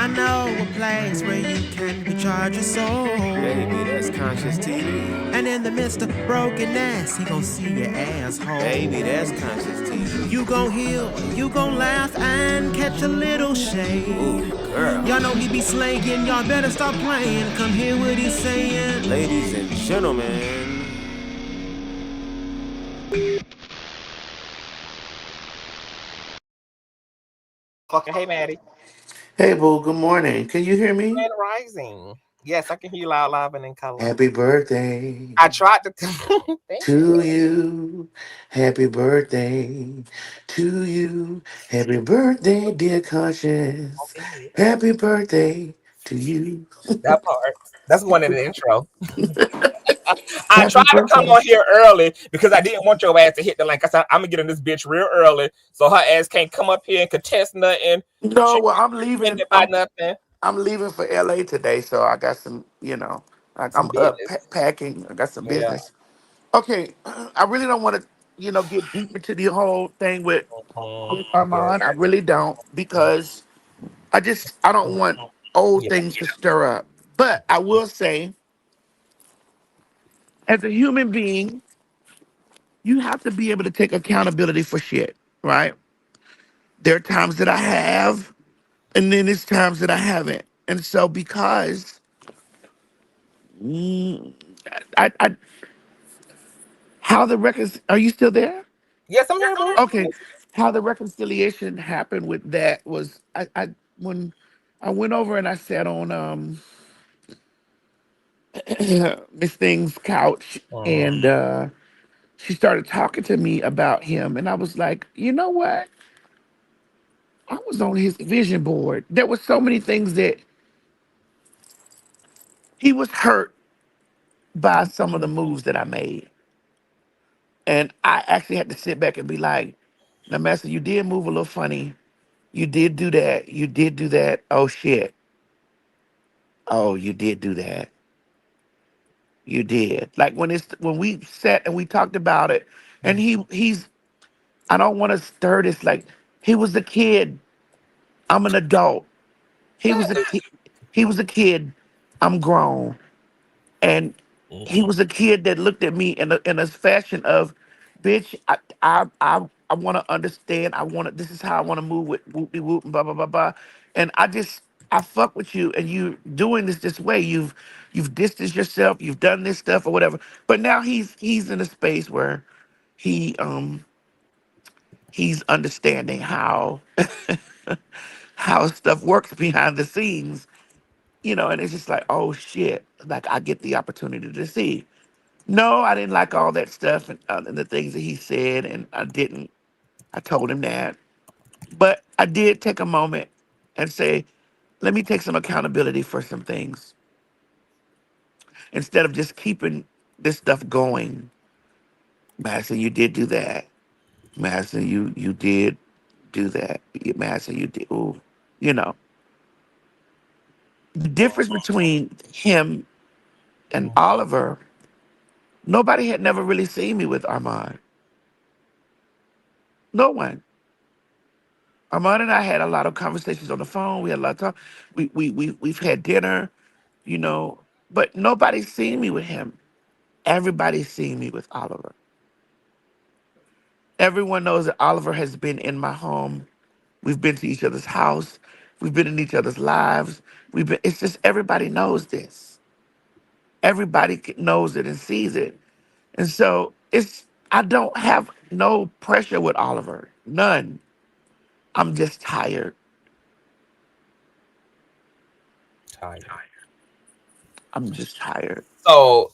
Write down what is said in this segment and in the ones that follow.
I know a place where you can recharge your soul. Baby, that's Consciouztv. And in the midst of brokenness, he gon' see your asshole. Baby, that's Consciouztv. You gon' heal, you gon' laugh and catch a little shade. Ooh, girl. Y'all know he be slaying, y'all better stop playing. Come hear what he's saying. Ladies and gentlemen. Fucking hey, Maddie. Hey, boo, good morning. Can you hear me? Grand Rising. Yes, I can hear you loud, live, and in color. Happy birthday I tried to. Thank to you. Happy birthday to you. Happy birthday, dear Conscious. you. Happy birthday to you. That part. That's one in the intro. I Happy tried to come birthday. on here early because I didn't want your ass to hit the link. I said, I'm going to get in this bitch real early so her ass can't come up here and contest nothing. No, She well, I'm ain't leaving. about nothing. I'm leaving for LA today, so I got some, Some I'm up business. packing. I got some Yeah. business. Okay, I really don't want to, get deep into the whole thing with Yeah. Armon. I really don't, because I don't want old Yeah. things to stir up. But I will say, as a human being, you have to be able to take accountability for shit, right? There are times that I have, and then there's times that I haven't. And so because mm, I how the records are you still there? Yes, I'm here, boo. Okay. How the reconciliation happened with that was I when I went over and I sat on Miss Thing's couch, and she started talking to me about him, and I was like, you know what? I was on his vision board. There were so many things that he was hurt by some of the moves that I made. And I actually had to sit back and be like, now, Master, you did move a little funny. You did do that. You did do that. Oh shit. Oh, you did do that. You did. Like when we sat and we talked about it, and he's I don't want to stir this, like he was a kid. I'm an adult. He was a kid. He was a kid. I'm grown, and he was a kid that looked at me in a fashion of, bitch. I want to understand. I want to. This is how I want to move with whoop de whoop and blah blah blah blah. And I fuck with you, and you doing this way. You've distanced yourself. You've done this stuff or whatever. But now he's in a space where he he's understanding how how stuff works behind the scenes, and it's just like, oh shit, like I get the opportunity to see. No, I didn't like all that stuff, and the things that he said, and I didn't. I told him that, but I did take a moment and say, let me take some accountability for some things instead of just keeping this stuff going. Madison, you did do that. Madison, you did do that. Madison, you did. Ooh, you know the difference between him and Oliver. Nobody had never really seen me with Armand. No one. Armand and I had a lot of conversations on the phone. We had a lot of talk. We've had dinner, you know, but nobody's seen me with him. Everybody's seen me with Oliver. Everyone knows that Oliver has been in my home. We've been to each other's house. We've been in each other's lives. It's just everybody knows this. Everybody knows it and sees it. And so I don't have no pressure with Oliver. None. I'm just tired. Tired. I'm just tired. So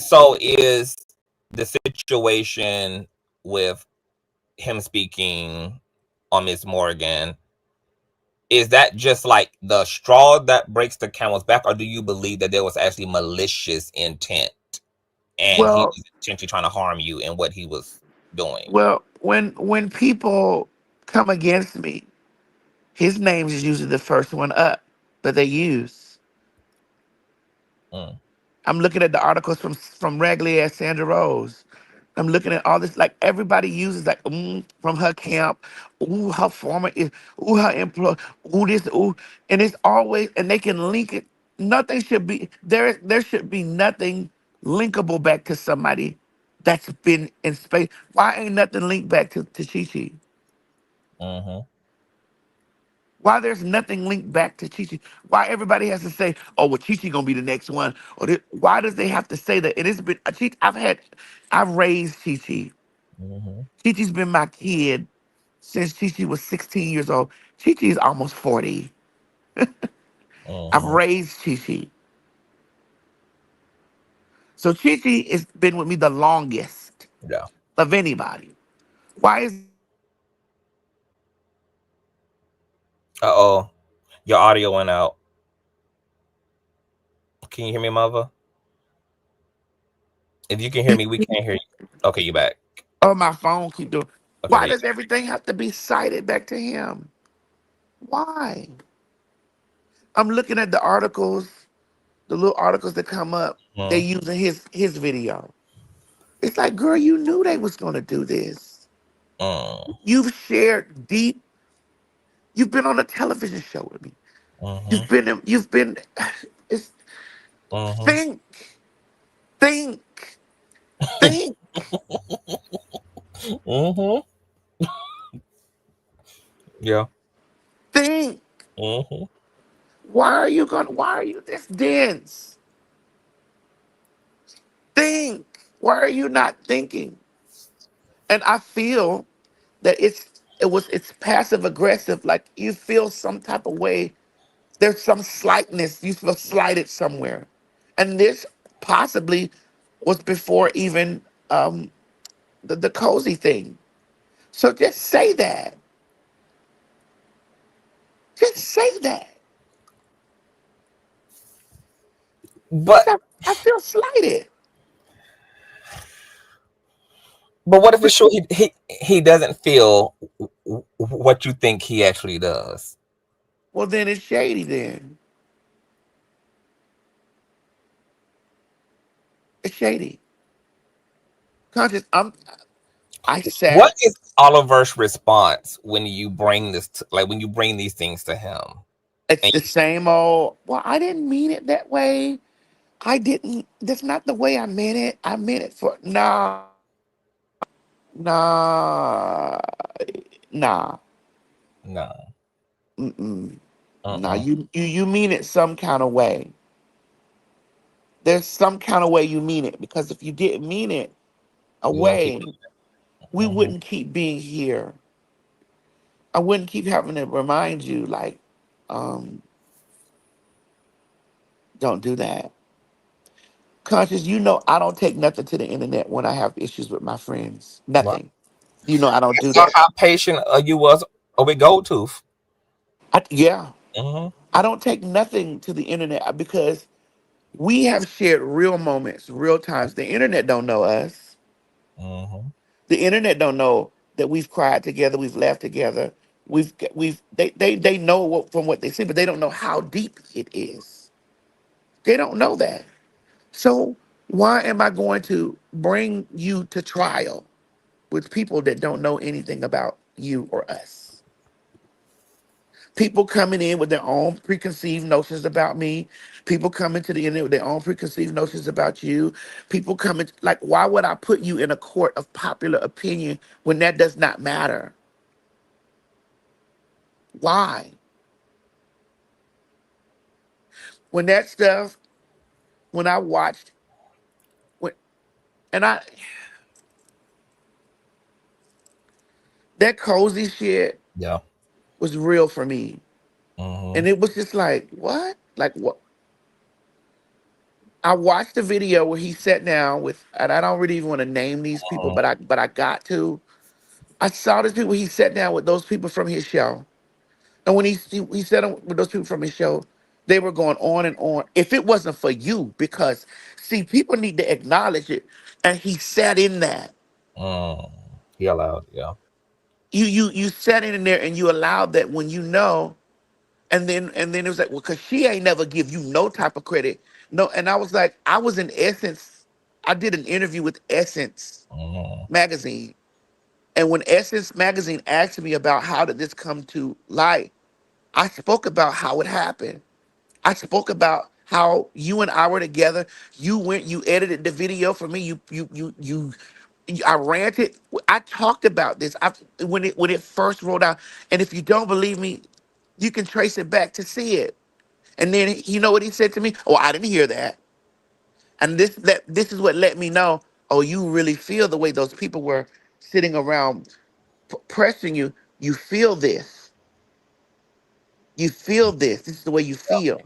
so is the situation with him speaking on Miss Morgan, is that just like the straw that breaks the camel's back, or do you believe that there was actually malicious intent and he Well, was intentionally trying to harm you in what he was doing? when people come against me, his name is usually the first one up that they use. Mm. I'm looking at the articles from Raggly ass Sandra Rose. I'm looking at all this, like everybody uses like from her camp, her former is, her employee, this, and it's always, and they can link it. Nothing should be there. There should be nothing linkable back to somebody that's been in space. Why ain't nothing linked back to Chi Chi? Mm-hmm. Why there's nothing linked back to Chi Chi? Why everybody has to say, "Oh, well, Chi Chi gonna be the next one"? Or why does they have to say that? It has been I've raised Chi Chi. Mm-hmm. Chi Chi's been my kid since Chi Chi was 16 years old. Chi Chi is almost 40. I've Mm-hmm. raised Chi Chi. So Chi Chi has been with me the longest Yeah. of anybody. Why is Uh-oh. Your audio went out. Can you hear me, mother? If you can hear me, we can't hear you. Okay, you back. oh my phone keep doing? Okay, Why there you does everything have to be cited back to him? Why? I'm looking at the articles, the little articles that come up. They go. using his video. It's like, girl, you knew they was gonna do this. Mm-hmm. You've shared deep. You've been on a television show with me. Mm-hmm. You've been. It's Mm-hmm. think, think, think, Mm-hmm. Yeah. think. Mm-hmm. Why are you this dense? Think. Why are you not thinking? And I feel that it's passive aggressive. Like you feel some type of way. There's some slightness. You feel slighted somewhere. And this possibly was before even the cozy thing. So just say that. Just say that. But Because I feel slighted. but what if it's true he doesn't feel what you think he actually does? Well, then it's shady then. It's shady. Conscious, I What sat, is Oliver's response when you bring like when you bring these things to him? it's And the same old, well, I didn't mean it that way. I didn't, that's not the way I meant it. I meant it for, nah, nah, no, mm-mm. Nah, uh-uh. you mean it some kind of way. There's some kind of way you mean it, because if you didn't mean it a You won't keep. way, we Mm-hmm. wouldn't keep being here. I wouldn't keep having to remind you, like, um, don't do that. Conscious, I don't take nothing to the internet when I have issues with my friends. Well, Nothing. I don't do so that. how patient you was with Goldtooth? Yeah, Mm-hmm. I don't take nothing to the internet because we have shared real moments, real times. The internet don't know us. Mm-hmm. The internet don't know that we've cried together, we've laughed together. They know from what they see, but they don't know how deep it is. They don't know that. So why am I going to bring you to trial with people that don't know anything about you or us? People coming in with their own preconceived notions about me. People coming to the internet with their own preconceived notions about you. People coming, like, why would I put you in a court of popular opinion when that does not matter? Why? When that stuff, when I watched, when, and that cozy shit Yeah. was real for me. Mm-hmm. And it was just like, what? Like, what? I watched the video where he sat down with, and I don't really even want to name these people, but I got to. I saw these people. He sat down with those people from his show, and when he sat down with those people from his show, they were going on and on. If it wasn't for you, because see, people need to acknowledge it, and he sat in that. Mm. He allowed, yeah. You sat in there and you allowed that when you know. And then it was like, well, cause she ain't never give you no type of credit. No, and I was like, I was in essence, I did an interview with Essence Mm-hmm. magazine, and when Essence magazine asked me about how did this come to light, I spoke about how it happened. I spoke about how you and I were together. You edited the video for me. I ranted. I talked about this. When it first rolled out. And if you don't believe me, you can trace it back to see it. And then you know what he said to me? Oh, I didn't hear that. And this is what let me know. Oh, you really feel the way those people were sitting around pressing you. You feel this. You feel this. This is the way you feel.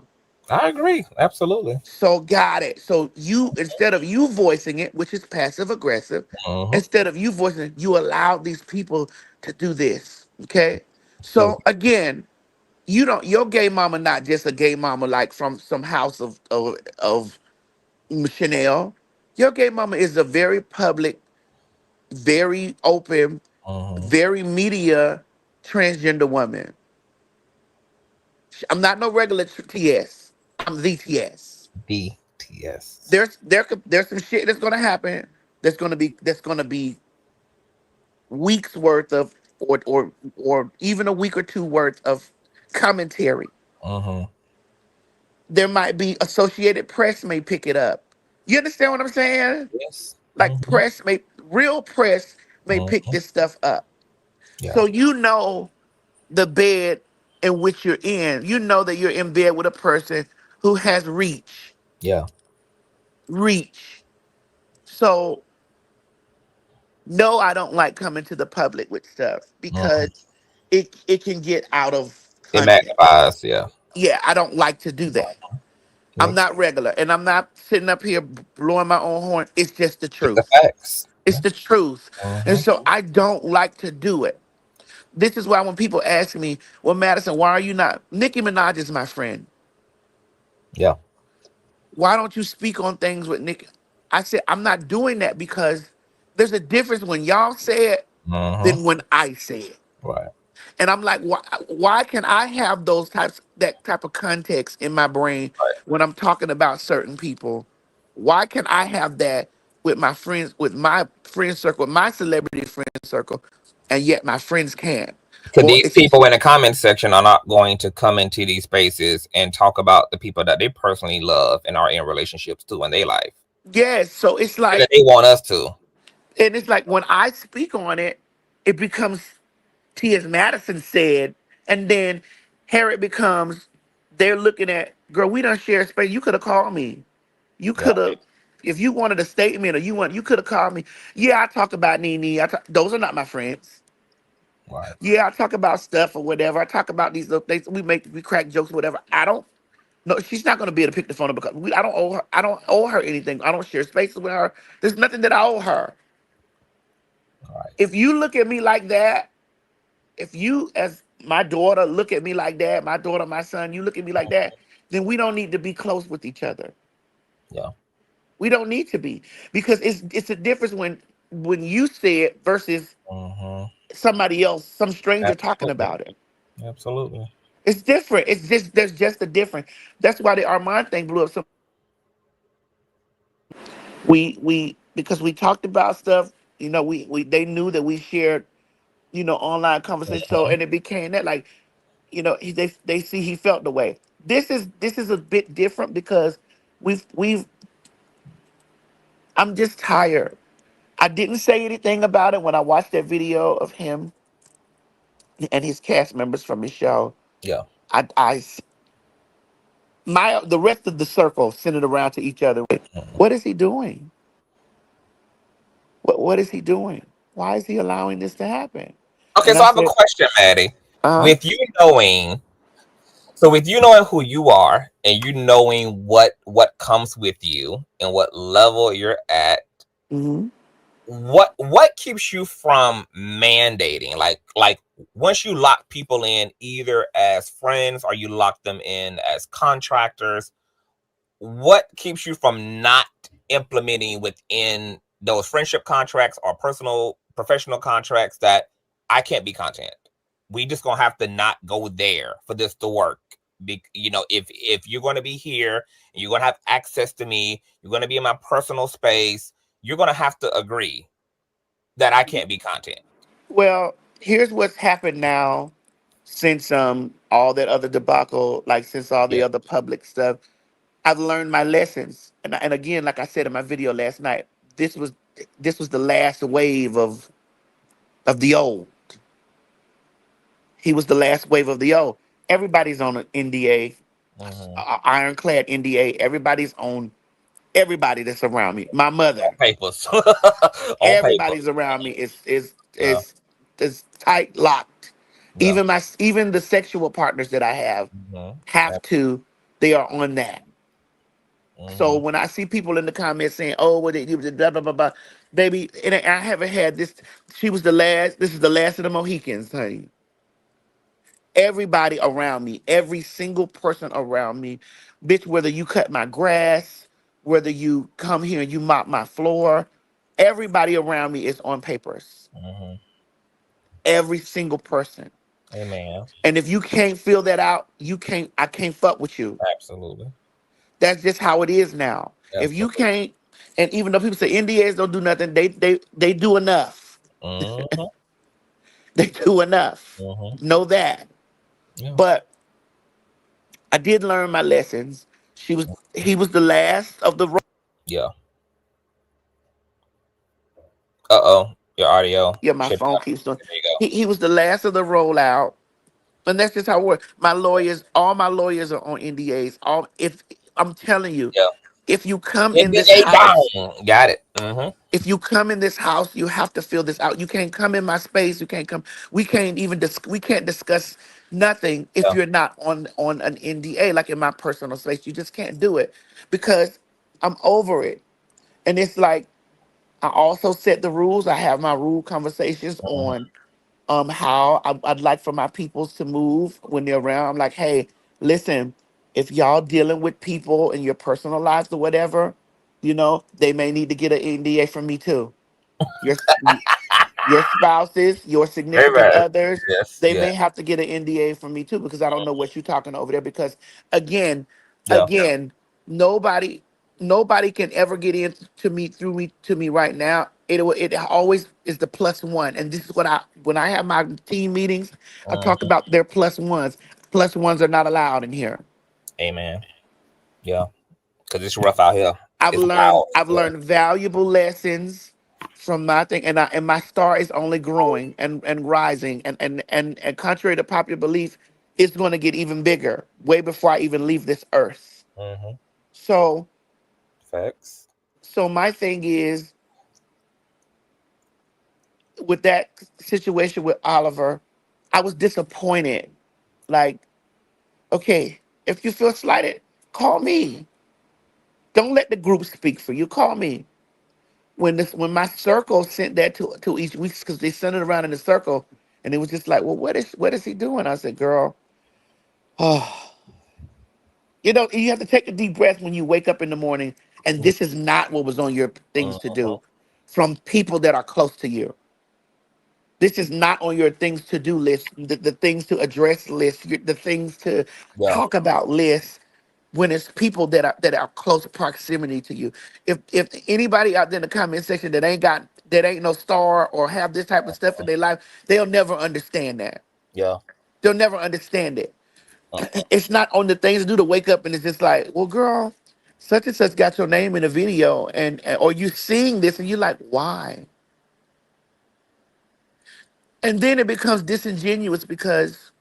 I agree. Absolutely. So got it. So you, instead of you voicing it, which is passive aggressive, Mm-hmm. instead of you voicing it, you allow these people to do this. Okay. True. So again, you don't, your gay mama not just a gay mama like from some house of Chanel. Your gay mama is a very public, very open, Mm-hmm. very media transgender woman. I'm not no regular TS. I'm the TS. BTS. There's some shit that's gonna happen. That's gonna be weeks worth of or even a week or two worth of commentary. Mm-hmm. There might be Associated Press may pick it up. You understand what I'm saying? Yes. Like Mm-hmm. real press may pick Mm-hmm. this stuff up. Yeah. So you know the bed in which you're in. You know that you're in bed with a person who has reach. Yeah. Reach. So no, I don't like coming to the public with stuff Mm-hmm. because it can get out of It context. magnifies. Yeah. Yeah, I don't like to do that. I'm Makes not regular, and I'm not sitting up here blowing my own horn. It's just the it's the truth. facts. It's Yeah. the truth, and Mm-hmm. so I don't like to do it. This is why when people ask me, "Well, Madison, why are you not?" Nicki Minaj is my friend. Yeah. Why don't you speak on things with Nicki? I said I'm not doing that because there's a difference when y'all say it Mm-hmm. than when I say it. Right. And I'm like, why can I have that type of context in my brain Right. when I'm talking about certain people? Why can I have that with my friends, with my friend circle, my celebrity friend circle, and yet my friends can't? Because Well, these if people in the comment section are not going to come into these spaces and talk about the people that they personally love and are in relationships to in their life. yes, so it's And that like, they want us to. and it's like when I speak on it, it becomes T.S. Madison said, and then Harriet becomes, they're looking at, girl, we don't share space. You could have called me. You Yeah. could have, if you wanted a statement or you could have called me. Yeah, I talk about Nene. Those are not my friends. Right. Yeah, I talk about stuff or whatever. I talk about these little things. We crack jokes or whatever. I don't. No, she's not gonna be able to pick the phone up because I don't owe her. I don't owe her anything. I don't share spaces with her. There's nothing that I owe her. Right. If you look at me like that, if you as my daughter look at me like that, my daughter, my son, you look at me like that, then we don't need to be close with each other. Yeah. We don't need to be because it's a difference when you say it versus Mm-hmm. somebody else, some stranger talking Absolutely. about it. Absolutely. It's different. It's just there's just a difference. That's why the Armon thing blew up. So we because we talked about stuff. You know, we they knew that we shared online conversation. So and it became that like they see he felt the way. This is a bit different because we've I'm just tired. I didn't say anything about it when I watched that video of him and his cast members from his show. Yeah. I the rest of the circle sent it around to each other. Mhm. What is he doing? What is he doing? Why is he allowing this to happen? Okay, And so I I have a said, question, Maddie. uh-huh. With you knowing, with you knowing who you are and you knowing what comes with you and what level you're at, Hmm. what keeps you from mandating? Like once you lock people in either as friends or you lock them in as contractors, what keeps you from not implementing within those friendship contracts or personal professional contracts that I can't be content? We just gonna have to not go there for this to work You know, if you're going to be here and you're going to have access to me, you're going to be in my personal space, you're going to have to agree that I can't be content. Well, here's what's happened now since all that other debacle, like since all the Yeah. other public stuff. I've learned my lessons, and again, like I said in my video last night, this was this was the last wave of the old. He was the last wave of the old. Everybody's on an NDA, Mm-hmm. ironclad NDA. Everybody's on. Everybody that's around me, my mother, On papers. On paper. everybody's around me Yeah. is tight locked. Yeah. Even the sexual partners that I Mm-hmm. have to. They are on that. So Mm-hmm. when I see people in the comments saying, "Oh, what it was blah blah blah blah," baby, and I haven't had this. She was the last. This is the last of the Mohicans, honey. Everybody around me, every single person around me, bitch. Whether you cut my grass, whether you come here and you mop my floor, everybody around me is on papers. Mm-hmm. Every single person. Amen. And if you can't feel that out, you can't. I can't fuck with you. Absolutely. That's just how it is now. If you Absolutely. can't, and even though people say NDAs don't do nothing, they do enough. Mm-hmm. They do enough. Mm-hmm. Know that. Yeah. But I did learn my lessons. He was the last of the Yeah. Uh-oh. Your audio yeah, my tripping phone out. keeps doing. There you go. He was the last of the rollout. And that's just how it works. My lawyers, all my lawyers are on NDAs. All if I'm telling you, Yeah. if you come in this NBA house, down. Got it. Mm-hmm. if you come in this house, you have to fill this out. You can't come in my space. You can't come. We can't even we can't discuss nothing if Yeah. you're not on an NDA, like in my personal space. You just can't do it because I'm over it. And it's like I also set the rules. I have my rule conversations Mm-hmm. on how I'd like for my peoples to move when they're around. I'm like, hey, listen, if y'all dealing with people in your personal lives or whatever, they may need to get an NDA from me too. Your your spouses, your Very significant bad. others, Yes. they Yeah. may have to get an NDA from me too because I don't know what you're talking over there. Because again, Yeah. again, nobody nobody can ever get in to me through me to me right now. It always is the plus one. And this is what I when I have my team meetings, I talk Mm-hmm. about their plus ones. Plus ones are not allowed in here. Amen. Yeah. Because it's rough out here. It's wild. I've Yeah. learned valuable lessons from my thing, and my star is only growing and rising, and contrary to popular belief, it's going to get even bigger way before I even leave this earth. Mm-hmm. So Facts. my thing is with that situation with Oliver, I was disappointed. Like, okay, if you feel slighted, call me. Don't let the group speak for you. Call me. When my circle sent that to each week because they sent it around in a circle, and it was just like, well, what is he doing? I said, girl, oh, you have to take a deep breath when you wake up in the morning, and this is not what was on your things to Mm-hmm. do from people that are close to you. This is not on your things to do list, the things to address list, the things to Yeah. talk about list when it's people that are close proximity to you. If anybody out there in the comment section that ain't no star or have this type of stuff in their life, they'll never understand that. Yeah. They'll never understand it. Uh-uh. It's not on the things to do to wake up and it's just like, well, girl, such and such got your name in a video or you seeing this and you're like, why? And then it becomes disingenuous because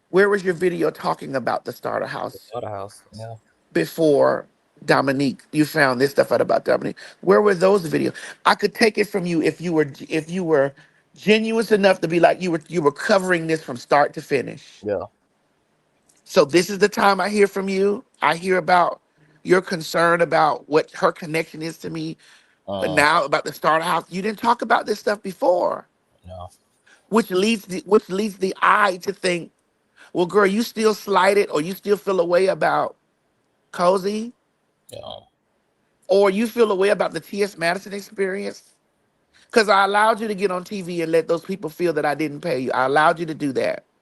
where was your video talking about the starter house Other house. Yeah. before Dominique? You found this stuff out about Dominique. Where were those videos? I could take it from you if you were genuine enough to be like you were covering this from start to finish. Yeah. So this is the time I hear from you. I hear about your concern about what her connection is to me, but Uh, now about the starter house. You didn't talk about this stuff before, no. which leads the eye to think, well, girl, you still slighted or you still feel a way about Cozy Yeah. or you feel a way about the T.S. Madison experience. Because I allowed you to get on TV and let those people feel that I didn't pay you. I allowed you to do that.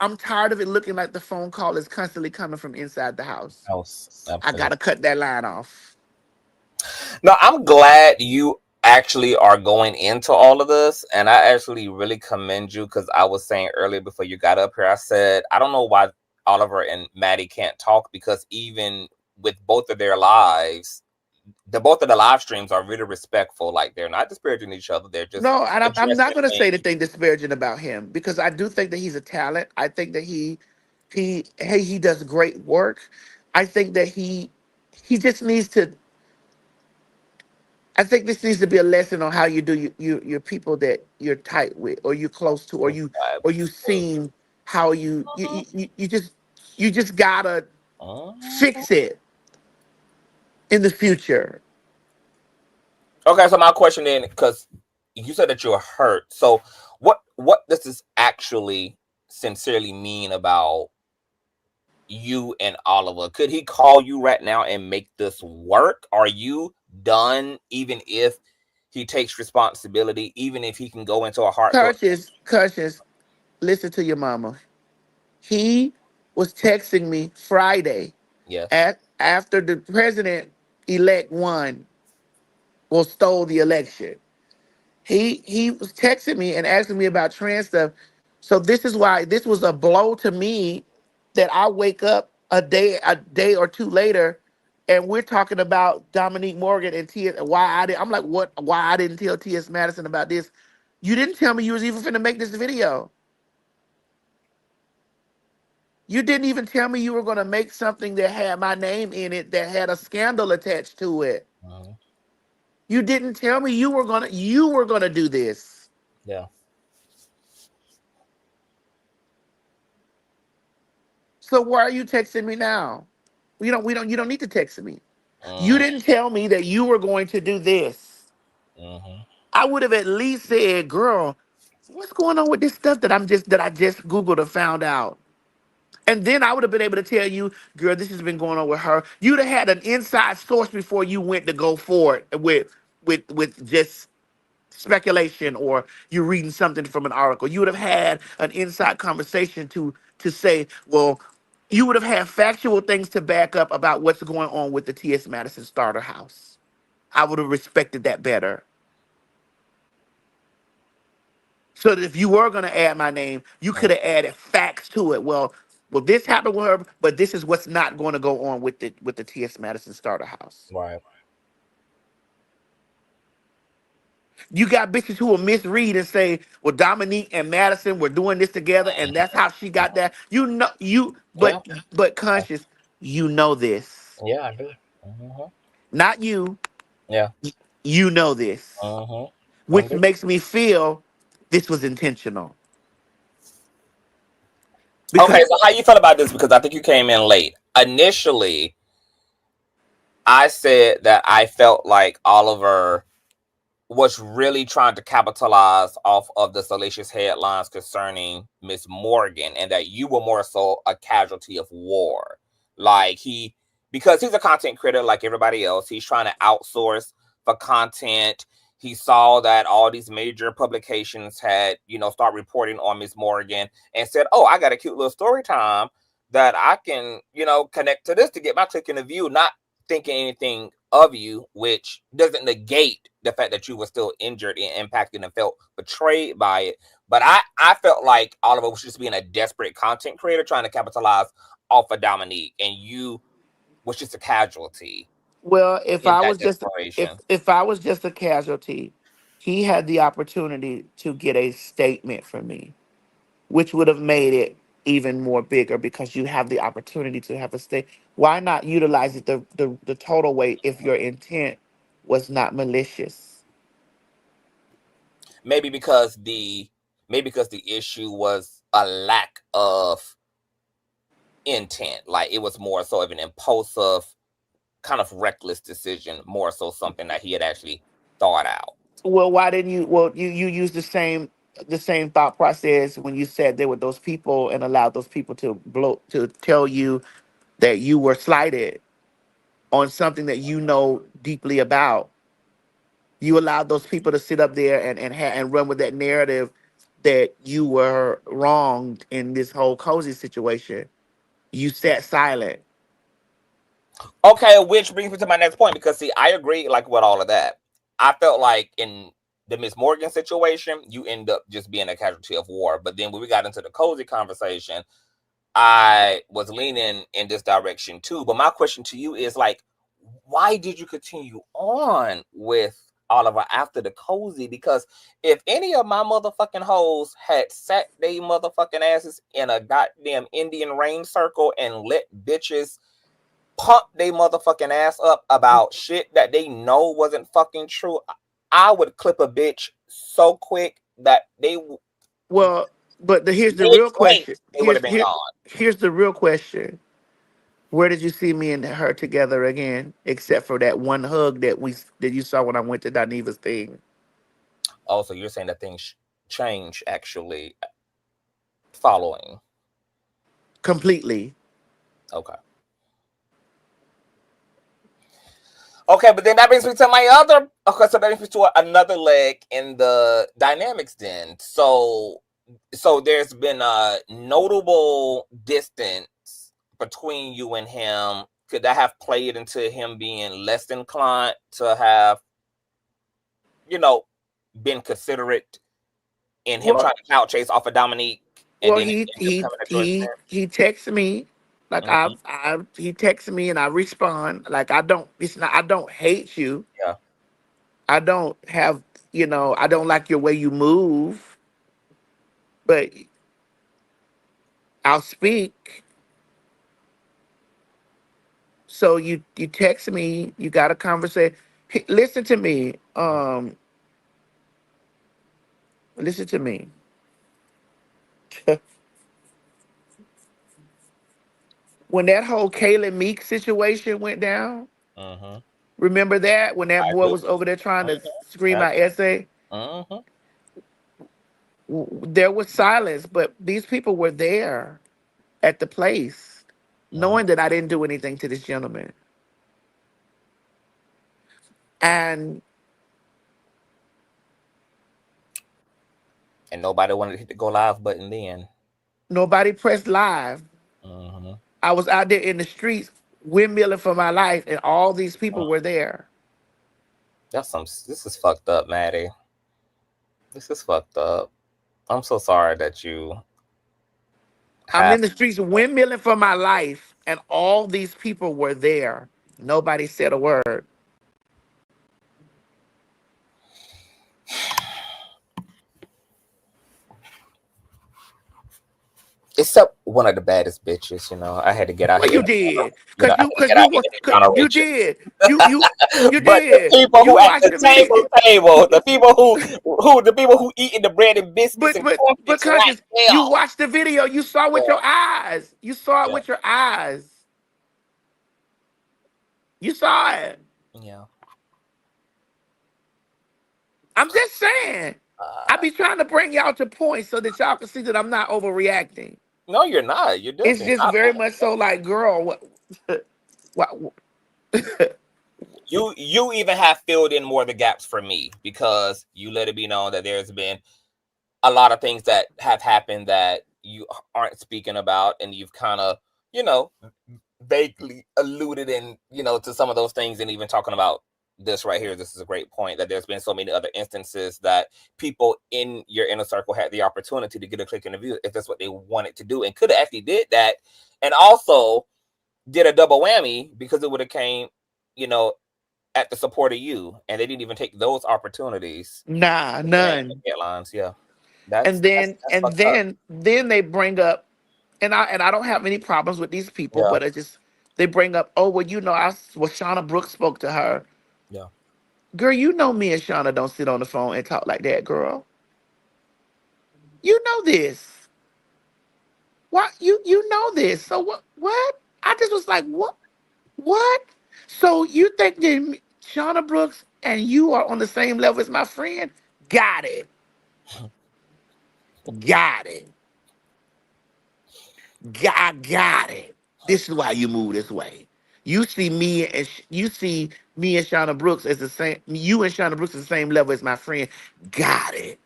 I'm tired of it looking like the phone call is constantly coming from inside the house. Else, I absolutely. gotta cut that line off. No, I'm glad you actually are going into all of this, and I actually really commend you because I was saying earlier before you got up here, I said I don't know why Oliver and Maddie can't talk because even with both of their lives, the both of the live streams are really respectful. Like they're not disparaging each other; they're just No, and I'm not addressing gonna say things. anything disparaging about him because I do think that he's a talent. I think that he does great work. I think that he just needs to. I think this needs to be a lesson on how you do your people that you're tight with or you're close to or you seen how you just gotta Mhm. fix it in the future. Okay, so my question then, because you said that you're hurt, so what does this actually sincerely mean about you and Oliver? Could he call you right now and make this work? Are you done, even if he takes responsibility, even if he can go into a heart to Conscious, listen to your mama. He was texting me Friday yes. after the president elect won or stole the election. He was texting me and asking me about trans stuff. So this is why this was a blow to me that I wake up a day or two later and we're talking about Dominique Morgan and T. Why I did I'm like, what? Why I didn't tell T.S. Madison about this? You didn't tell me you was even finna make this video. You didn't even tell me you were gonna make something that had my name in it that had a scandal attached to it. Mhm. You didn't tell me you were gonna do this. Yeah. So why are you texting me now? You don't need to text me. You Mm-hmm. didn't tell me that you were going to do this. Mm-hmm. I would have at least said, girl, what's going on with this stuff that I just Googled and found out? And then I would have been able to tell you, girl, this has been going on with her. You'd have had an inside source before you went to go for it with just speculation or you're reading something from an article. You would have had an inside conversation to say, well, you would have had factual things to back up about what's going on with the T.S. Madison starter house. I would have respected that better. So that if you were going to add my name, you could have added facts to it. Well, this happened with her, but this is what's not going to go on with the T.S. Madison starter house. Right. You got bitches who will misread and say, well, Dominique and Madison were doing this together, and that's how she got that. You know, Yeah. but conscious, you know this. Yeah, I do. Mm-hmm. Not you, Yeah. you know this. Mm-hmm. I Which do. makes me feel this was intentional. Because Okay, so how you felt about this? Because I think you came in late. Initially, I said that I felt like Oliver was really trying to capitalize off of the salacious headlines concerning Miss Morgan and that you were more so a casualty of war. Like because he's a content creator like everybody else, he's trying to outsource for content. He saw that all these major publications had, start reporting on Miss Morgan and said, oh, I got a cute little story time that I can, connect to this to get my click in the view, not thinking anything of you, which doesn't negate the fact that you were still injured and impacted and felt betrayed by it. But I felt like Oliver was just being a desperate content creator trying to capitalize off of Dominique, and you was just a casualty well, in that desperation. if I was just a casualty, he had the opportunity to get a statement from me, which would have made it even more bigger because you have the opportunity to have a stay. Why not utilize it the total way if your intent was not malicious? Maybe because the issue was a lack of intent, like it was more so of an impulsive kind of reckless decision, more so something that he had actually thought out. Well, why didn't you? Well, you use the same thought process when you said there were those people and allowed those people to tell you that you were slighted on something that you know deeply about. You allowed those people to sit up there and run with that narrative that you were wronged in this whole cozy situation, you sat silent. Okay, which brings me to my next point because see, I agree like with all of that. I felt like in the Miss Morgan situation, you end up just being a casualty of war. But then when we got into the cozy conversation, I was leaning in this direction too. But my question to you is like, why did you continue on with Oliver after the cozy? Because if any of my motherfucking hoes had sat they motherfucking asses in a goddamn Indian rain circle and let bitches pump they motherfucking ass up about shit that they know wasn't fucking true, I would clip a bitch so quick that Well, but here's the mid real blink question. they would have been gone. Here's the real question. Where did you see me and her together again, except for that one hug that you saw when I went to Daniva's thing? Also, you're saying that things change actually following. Completely. Okay. Okay, but then that brings me to my other. Okay, so that brings me to another leg in the dynamics. Then, so there's been a notable distance between you and him. Could that have played into him being less inclined to have, been considerate in him Well, trying to couch chase off of Dominique, and well, then it ended up becoming a joint snare? he texts me like Mm-hmm. he texts me and I respond like I don't. It's not. I don't hate you. Yeah. I don't have. I don't like your way you move, but I'll speak. So you text me. You got a conversation. Listen to me. Listen to me. When that whole Kayla Meek situation went down, Mm-hmm. remember that when that I boy do. was over there trying to scream Mm-hmm. my essay, Mm-hmm. there was silence, but these people were there at the place, Mm-hmm. knowing that I didn't do anything to this gentleman, and And nobody wanted to hit the go live button then. nobody pressed live. Mm-hmm. I was out there in the streets windmilling for my life, and all these people were there. This is fucked up, Maddie. This is fucked up. I'm so sorry that you I'm have. in the streets windmilling for my life, and all these people were there. Nobody said a word. Except one of the baddest bitches, I had to get out Well, here. you did, I had to cause get you out here was, and 'cause encounter you Richard. did, you But the did. people You who at watched the the video, table, the people the people who eating the bread and biscuits and but cornflakes right conscious, there. you watched the video. You saw with Yeah, your eyes. You saw it yeah, with your eyes. You saw it. yeah. I'm just saying. I Uh, be trying to bring y'all to points so that y'all can see that I'm not overreacting. no, you're not. You're It's definitely just not. very much so like, girl, what You even have filled in more of the gaps for me because you let it be known that there's been a lot of things that have happened that you aren't speaking about, and you've kind of, you know, vaguely alluded in, to some of those things, and even talking about this right here. This is a great point that there's been so many other instances that people in your inner circle had the opportunity to get a click in the view if that's what they wanted to do, and could have actually did that, and also did a double whammy because it would have came, you know, at the support of you, and they didn't even take those opportunities nah, to change the none. headlines. Yeah, And that's then that's and fucked up. then then they bring up, and I don't have any problems with these people, Yeah, but they bring up, oh well, Shauna Brooks spoke to her. yeah. Girl, you know me and Shauna don't sit on the phone and talk like that, girl. You know this. What you know this. So what? I just was like, what? So you think that Shauna Brooks and you are on the same level as my friend? Got it. Got it. Got it. This is why you move this way. You see me and Shauna Brooks as the same. You and Shauna Brooks as the same level as my friend. Got it.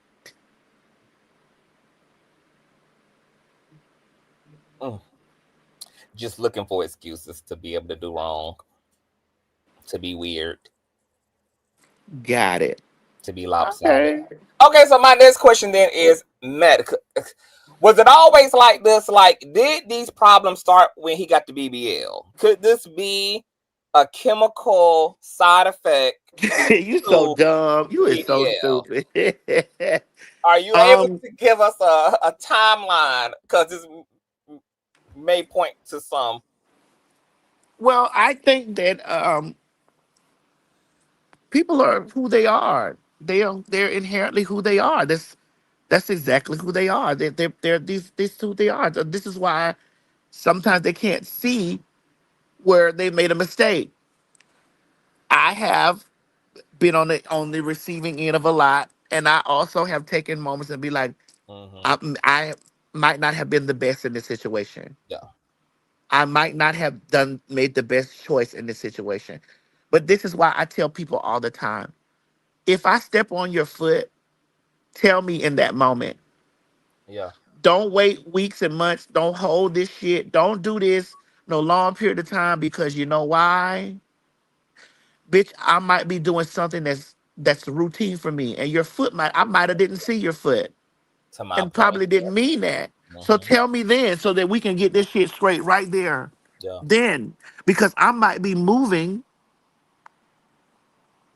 Mm. Just looking for excuses to be able to do wrong, to be weird, Got it. to be lopsided. Okay. Okay, so my next question then is, Matt, was it always like this? Like, did these problems start when he got the BBL? Could this be a chemical side effect You so to dumb. You is so BBL? stupid. Are you able um. to give us a timeline? Because this may point to some. Well, I think that people are who they are. They're inherently who they are. That's exactly who they are. They're these who they are. So this is why sometimes they can't see where they made a mistake. I have been on the receiving end of a lot, and I also have taken moments and be like, Mm-hmm. I might not have been the best in this situation. Yeah. I might not have made the best choice in this situation. But this is why I tell people all the time, if I step on your foot, tell me in that moment. Yeah. Don't wait weeks and months. Don't hold this shit. Don't do this no long period of time, because you know why? Bitch, I might be doing something that's routine for me. And your foot I might have didn't see your foot To my and point. probably didn't mean that. So Mm-hmm. tell me then, so that we can get this shit straight right there. Yeah. Then, because I might be moving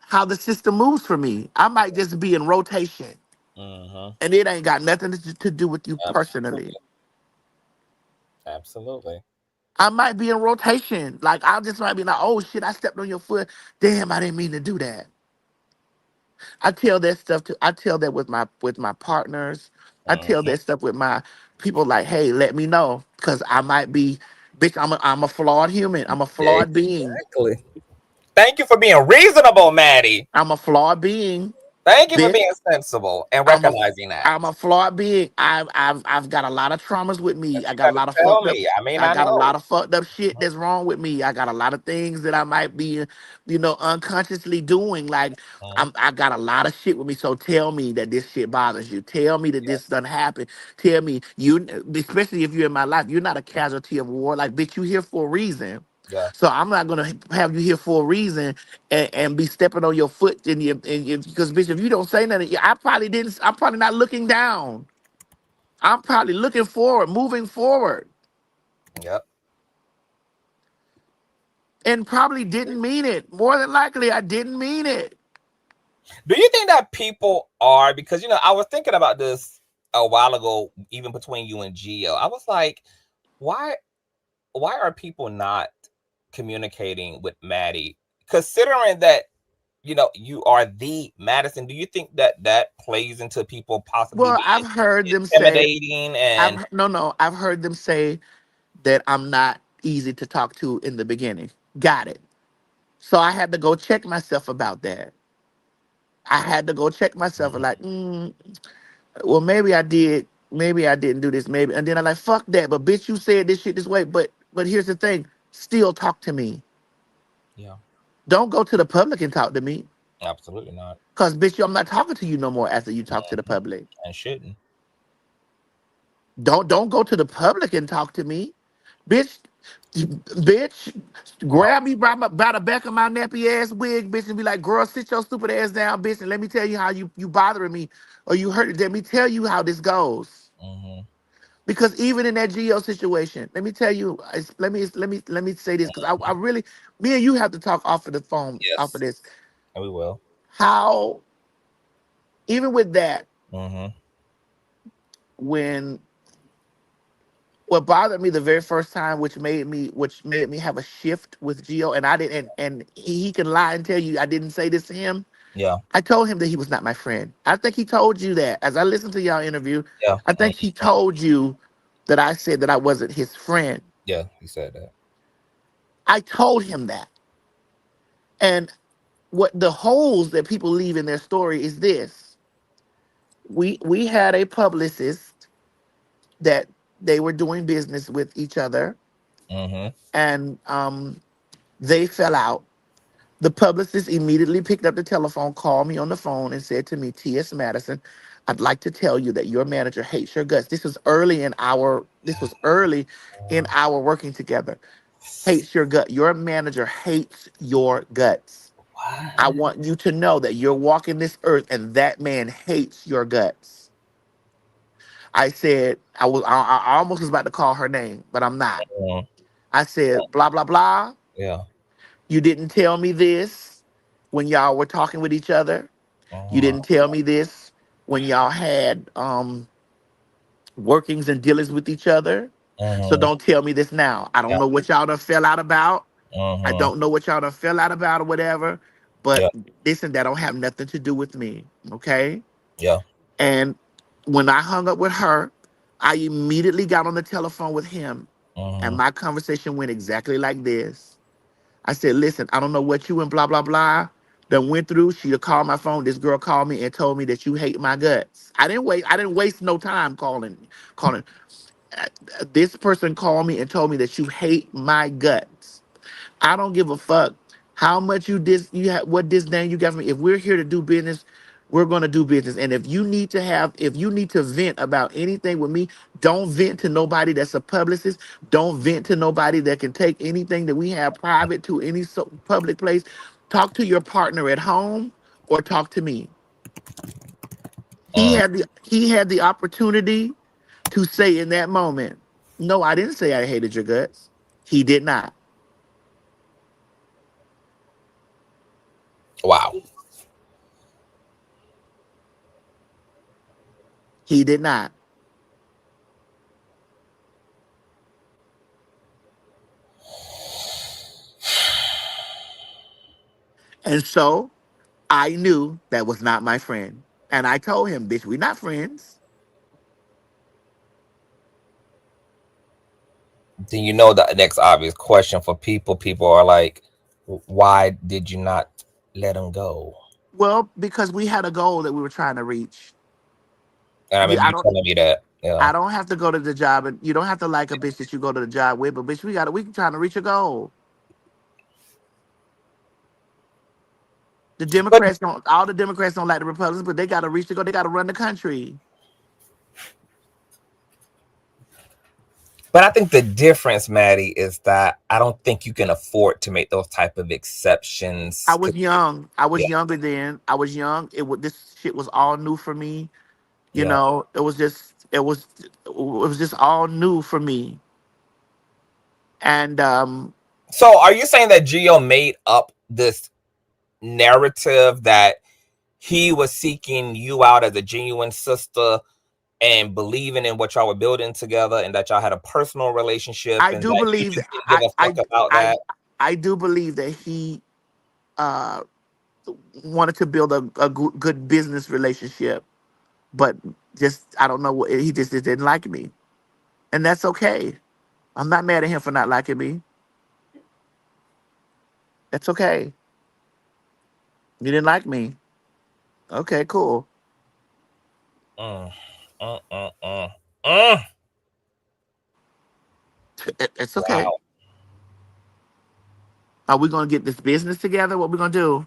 how the system moves for me. I might just be in rotation, Mm-hmm. and it ain't got nothing to do with you personally. Absolutely. Absolutely. I might be in rotation. Like, I just might be like, oh shit, I stepped on your foot. Damn, I didn't mean to do that. I tell that stuff to I tell that with my partners. I tell Mm-hmm. that stuff with my people, like, hey, let me know. Cause I might be, bitch, I'm a flawed human. I'm a flawed being. Exactly. Thank you for being reasonable, Maddie. I'm a flawed being, Thank you for bitch. being sensible and I'm a recognizing that. I'm a flawed being. I've got a lot of traumas with me. But I you got a got to lot of tell fucked up. me. I may I not got a know. lot of fucked up shit that's wrong with me. I got a lot of things that I might be, unconsciously doing. Like, Mhm. I got a lot of shit with me. So tell me that this shit bothers you. Tell me that this Yes. done happen. Tell me you, especially if you're in my life, you're not a casualty of war. Like, bitch, you here for a reason. Yeah. So I'm not gonna have you here for a reason and be stepping on your foot because bitch, if you don't say nothing, I probably didn't. I'm probably not looking down. I'm probably looking forward, moving forward, Yep. and probably didn't mean it. More than likely, I didn't mean it. Do you think that people are, because I was thinking about this a while ago, even between you and GIO. I was like, why are people not communicating with Maddie? Considering that you are the Madison, do you think that plays into people possibly Well, being I've heard them say, intimidating and no, I've heard them say that I'm not easy to talk to in the beginning. Got it. So I had to go check myself about that. I had to go check myself and Mhm. like, well, maybe I did, maybe I didn't do this, maybe. And then I'm like, fuck that. But bitch, you said this shit this way. But here's the thing, still talk to me. Yeah, Don't go to the public and talk to me. absolutely not. Cause bitch, I'm not talking to you no more after you talk to the Mhm. public. And shouldn't. Don't go to the public and talk to me. Bitch, bitch, No. grab me by the back of my nappy ass wig, bitch, and be like, girl, sit your stupid ass down, bitch, and let me tell you how you bothering me or you hurt. Let me tell you how this goes. Hmm. Because even in that GEO situation, let me tell you, let me say this, because I really, me and you have to talk off of the phone, off of Yes, this. and we will. How, even with that, Hmm. when what bothered me the very first time, which made me have a shift with Gio, and I didn't, and he can lie and tell you I didn't say this to him. Yeah, I told him that he was not my friend. I think he told you that. As I listened to y'all interview, yeah. I think he told you that I said that I wasn't his friend. Yeah, he said that. I told him that. And what the holes that people leave in their story is this. We had a publicist that they were doing business with each other, Hmm. and they fell out. The publicist immediately picked up the telephone, called me on the phone, and said to me, T.S. Madison, I'd like to tell you that your manager hates your guts. This was early in our working together. Hates your gut. Your manager hates your guts. I What? want you to know that you're walking this earth and that man hates your guts. I said, I almost was about to call her name, but I'm not. Mm, I said, blah, blah, blah. yeah. You didn't tell me this when y'all were talking with each other. You Mm, didn't tell me this when y'all had workings and dealings with each other. So mm, don't tell me this now. I don't yeah. know what y'all done fell out about. I Mm, don't know what y'all done fell out about or whatever. But yeah. this and that don't have nothing to do with me. Okay. Yeah. And when I hung up with her, I immediately got on the telephone with him. And Mm, my conversation went exactly like this. I said, listen, I don't know what you and blah, blah, blah done went through. She called my phone. This girl called me and told me that you hate my guts. I didn't waste no time calling. Uh, This person called me and told me that you hate my guts. I don't give a fuck how much what disdain you got from me. If we're here to do business, we're gonna do business. And if you need to vent about anything with me, don't vent to nobody that's a publicist. Don't vent to nobody that can take anything that we have private to any public place. Talk to your partner at home or talk to me. mm. He had the opportunity to say in that moment, no, I didn't say I hated your guts. He did not. Wow. He did not. And so I knew that was not my friend. And I told him, bitch, we're not friends. Then you know the next obvious question for people. People are like, why did you not let him go? Well, because we had a goal that we were trying to reach. And I We remember I you don't telling me that. Yeah. I don't have to go to the job and you don't have to like a bitch that you go to the job with, but bitch, we trying to reach a goal. The But Democrats don't all the Democrats don't like the Republicans, but they gotta reach the goal, they gotta run the country. but I think the difference, Maddie, is that I don't think you can afford to make those type of I exceptions. was young. I was Yeah, younger then. I was young. This shit was all new for me. You yeah. know, it was just all new for me. And So are you saying that Gio made up this narrative that he was seeking you out as a genuine sister and believing in what y'all were building together and that y'all had a personal relationship I and do that you believe just that didn't give a fuck about I that? I do believe that he uh wanted to build a good business relationship, but just I don't know what he just didn't like me, and that's okay. I'm not mad at him for not liking me. That's okay. You didn't like me. Okay, cool. Mm, mm, mm, mm, mm. It's okay. Wow. Are we gonna get this business together? What we gonna do?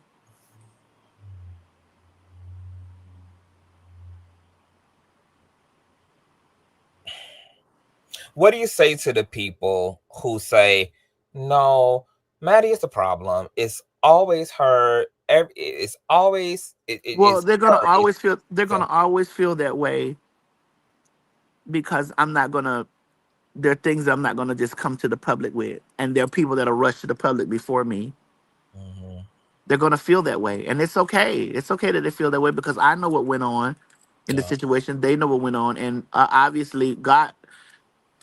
What do you say to the people who say, no, Maddie is the problem? It's always her. It's always, Well, it's her. they're Yeah. gonna always feel that way because I'm not gonna. There are things that I'm not gonna just come to the public with, and there are people that'll rush to the public before me. Mhm. They're gonna feel that way, and it's okay. It's okay that they feel that way because I know what went on in the Yeah. situation. They know what went on, and obviously, God.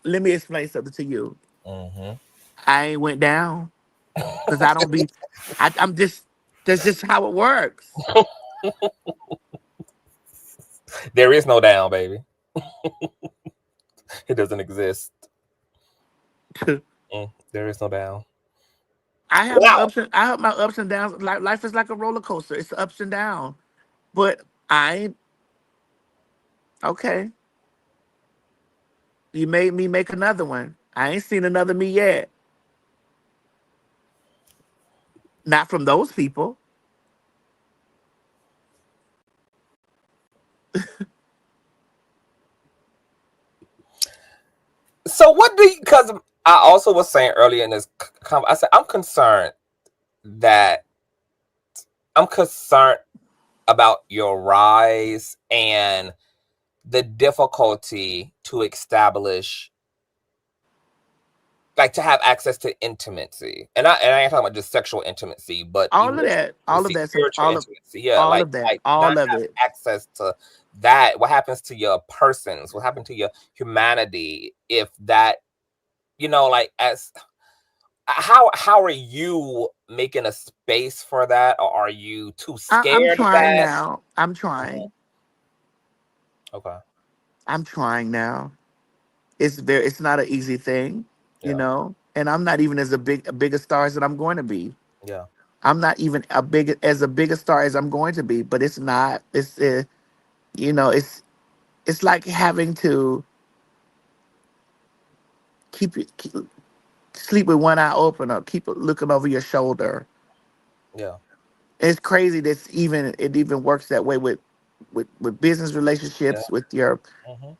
Let me explain something to you. Hmm. I ain't went down because I don't be. I'm just. That's just how it works. There is no down, baby. It doesn't exist. There is no down. Wow. I have my ups and downs. Life is like a roller coaster. It's ups and downs. But I ain't okay. You made me make another one. I ain't seen another me yet. Not from those people. because I also was saying earlier in this, I said I'm concerned about your rise and the difficulty to establish, like, to have access to intimacy, and I ain't talking about just sexual intimacy, but All of emotional that, all of intimacy, that, spiritual intimacy. Yeah, all like of that, not all of have it. access to that. What happens to your persons? What happened to your humanity if that, like, as how are you making a space for that, or are you too I'm scared of trying that? now. I'm trying. Okay. I'm trying now. It's not an easy thing, Yeah. and I'm not even as a big a star as that I'm going to be. Yeah. I'm not even a big a star as I'm going to be, but it's not. You know, it's like having to keep sleep with one eye open or keep looking over your shoulder. Yeah. It's crazy it even works that way with business Yeah. relationships, with your Hmm.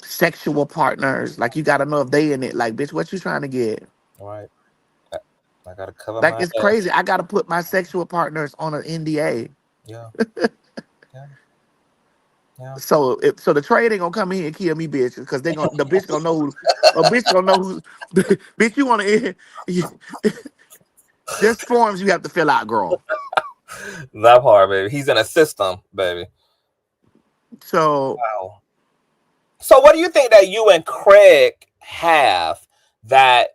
sexual partners. Like, you got to know if they in it. Like, bitch, what you trying to get? All right. I, I gotta cover Like, my it's ass. crazy. I got to put my sexual partners on an NDA. Yeah. Yeah. Yeah. So the trade ain't gonna come in here and kill me, bitch, because the bitch gonna know who, a bitch gonna know who, bitch. You want to? There's forms you have to fill out, girl. That part, baby. He's in a system, baby. So Wow. So, what do you think that you and Craig have that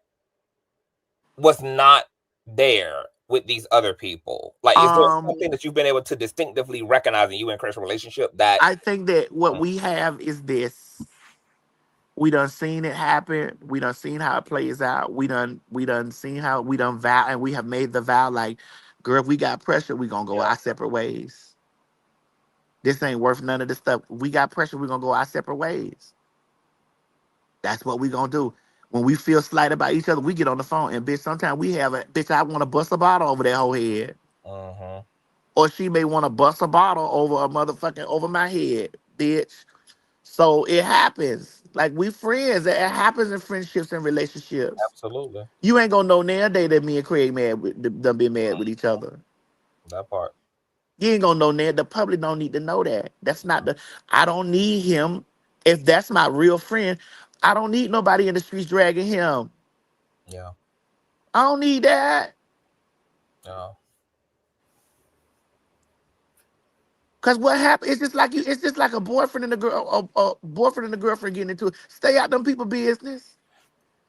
was not there with these other people? Like, is there something that you've been able to distinctively recognize in you and Craig's relationship that? I think that what Mm, we have is this. We done seen it happen. We done seen how it plays out. We done seen how we done vow, and we have made the vow like, girl, if we got pressure, we gonna go yeah. our separate ways. This ain't worth none of this stuff. If we got pressure, we gonna go our separate ways. That's what we gonna do. When we feel slighted by each other, we get on the phone and bitch. Sometimes we have a bitch. I want to bust a bottle over that whole head, Mm-hmm. or she may want to bust a bottle over a motherfucking over my head, bitch. So it happens. Like, we friends. It happens in friendships and relationships. Absolutely. You ain't gonna know now day that me and Craig done been mad with each other. That part. You ain't gonna know now. The public don't need to know that. That's not the. I don't need him. If that's my real friend, I don't need nobody in the streets dragging him. Yeah. I don't need that. Yeah. Cause what happened? It's just like you. It's just like a boyfriend and a girl, a boyfriend and a girlfriend getting into it. Stay out them people business.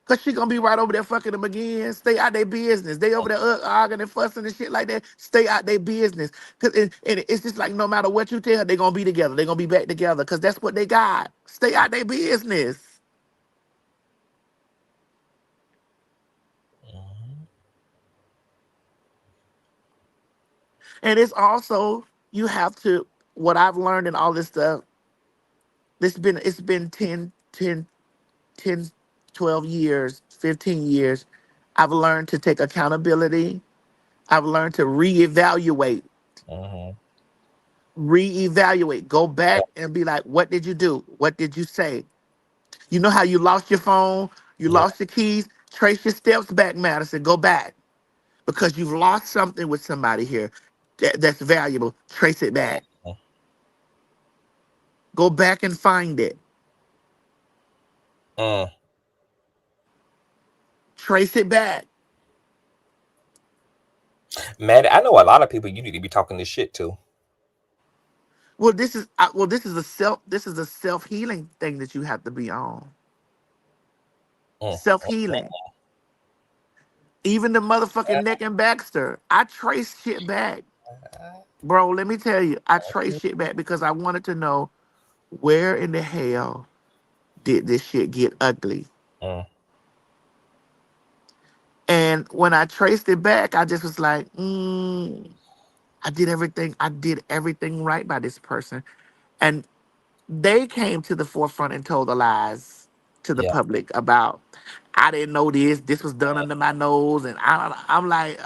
Cause she gonna be right over there fucking them again. Stay out their business. They over there arguing and fussing and shit like that. Stay out their business. And it's just like, no matter what you tell her, they gonna be together. They gonna be back together. Cause that's what they got. Stay out their business. Mm-hmm. And it's also, you have to, what I've learned in all this stuff, it's been 10, 12 years, 15 years. I've learned to take accountability. I've learned to Mm-hmm. reevaluate, go Yeah. back and be like, what did you do? What did you say? You know how you lost your phone, you Yeah. lost your keys? Trace your steps back, Madison. Go back. Because you've lost something with somebody here that's valuable. Trace it back. Go back and find it. Mm. Trace it back. Man, I know a lot of people you need to be talking this shit to. This is a self-healing thing that you have to be on. Mm. Self-healing. Even the motherfucking neck and Baxter. I traced shit back. Bro, let me tell you, I traced shit back because I wanted to know, where in the hell did this shit get ugly? Mm. And when I traced it back, I just was like, I did everything right by this person. And they came to the forefront and told the lies to the Yeah. public about, I didn't know this was done under my nose. And I'm like,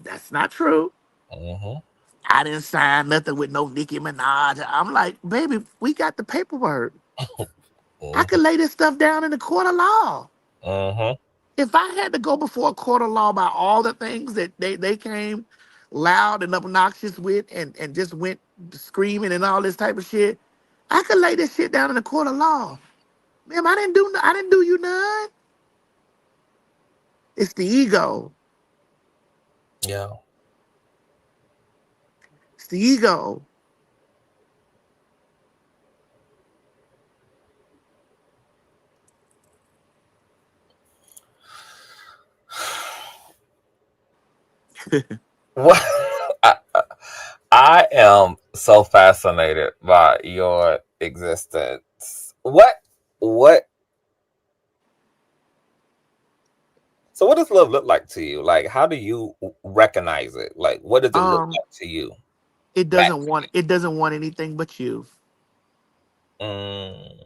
that's not true. Mm-hmm. I didn't sign nothing with no Nicki Minaj. I'm like, baby, we got the paperwork. I could lay this stuff down in the court of law. Mm-hmm. If I had to go before a court of law about all the things that they came loud and obnoxious with and just went screaming and all this type of shit, I could lay this shit down in the court of law. Ma'am, I didn't do you none. It's the ego. Yeah. It's the ego. What? I, I am so fascinated by your existence. What? So, what does love look like to you? Like, how do you recognize it? Like, what does it look Um, like to you? it Back doesn't want it doesn't want anything but you. Mm,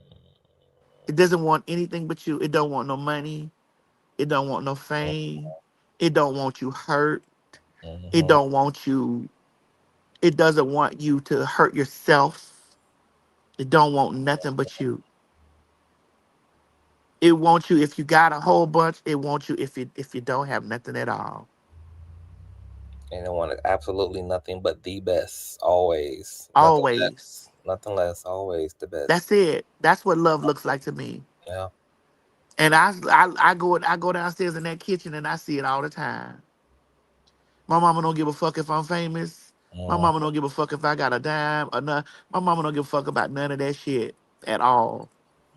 It doesn't want anything but you. It don't want no money. It don't want no fame. It don't want you hurt. It mm-hmm. don't want you. It doesn't want you to hurt yourself. It don't want nothing but you. It wants you if you got a whole bunch. It wants you if you don't have nothing at all. And I wanted absolutely nothing but the best, always, nothing Always. less, nothing less, always the best. That's it. That's what love looks like to me. Yeah. And I go downstairs in that kitchen and I see it all the time. My mama don't give a fuck if I'm famous. My Mm, mama don't give a fuck if I got a dime or not. My mama don't give a fuck about none of that shit at all.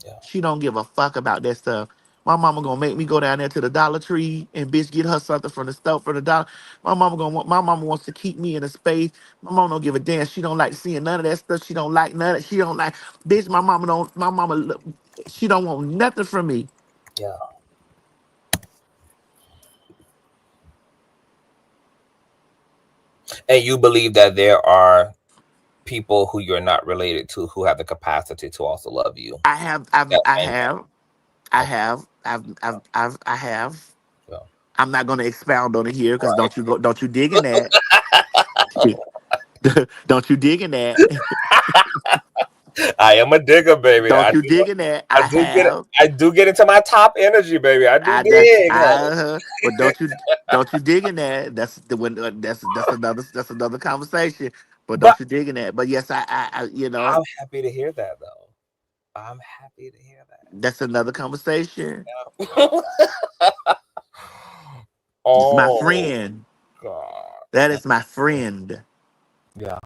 yeah. She don't give a fuck about that stuff. My mama gonna make me go down there to the Dollar Tree and bitch get her something from the store for the dollar. My mama wants to keep me in a space. My mama don't give a damn. She don't like seeing none of that stuff. She don't like none of she don't like bitch. My mama she don't want nothing from me. Yeah. And you believe that there are people who you're not related to who have the capacity to also love you. I have I've That I same way. have I Okay. have I have. Yeah. I'm not gonna expound on it here because don't you dig in that. Don't you dig in that. I am a digger, baby. Don't you dig in that. I I do get it. have. I do get into my top energy, baby. I do I that dig, honey. I but don't you dig in that. That's the when that's another conversation. But But don't you dig in that. But yes, I you know, I'm happy to hear that, though. I'm happy to hear that's another conversation. that. It's my Oh friend. God. That is my friend. Yeah.